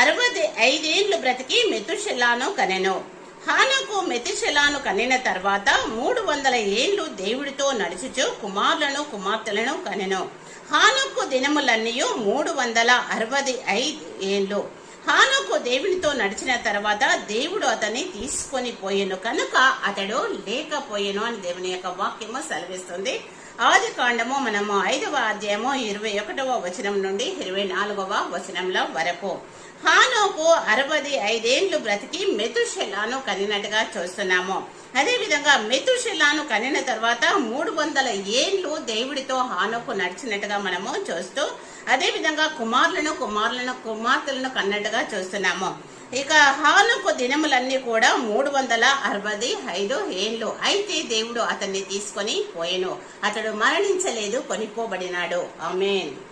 65 బ్రతికి మెతుషెలాను కనెను. హానోకు మెతుషెలాను కనిన తర్వాత 300 ఏండ్లు దేవుడితో నడుచుచు కుమారులను కుమార్తెలను కనెను. హానోకు దినములన్నీయు 365 ఏండ్లు. హానోకు దేవునితో నడిచిన తర్వాత దేవుడు అతన్ని తీసుకొని పోయెను కనుక అతడు లేకపోయెను అని దేవుని యొక్క వాక్యము సెలవిస్తుంది. ఆది కాండము మనము 5వ అధ్యాయము 21వ వచనం నుండి 24వ వచనంలో వరకు. హానోకు 65 ఏండ్లు బ్రతికి మెతుషెలాను కనినట్టుగా చూస్తున్నాము. అదే విధంగా మెతుషెలాను కనిన తర్వాత 300 ఏండ్లు దేవుడితో హానోకు నడిచినట్టుగా మనము చూస్తూ అదే విధంగా కుమార్తెలను కన్నట్టుగా చూస్తున్నాము. ఇక హానోకు దినములన్నీ కూడా 365 ఏండ్లు. అయితే దేవుడు అతన్ని తీసుకొని పోయెను. అతడు మరణించలేదు, కొనిపోబడినాడు. ఆమేన్.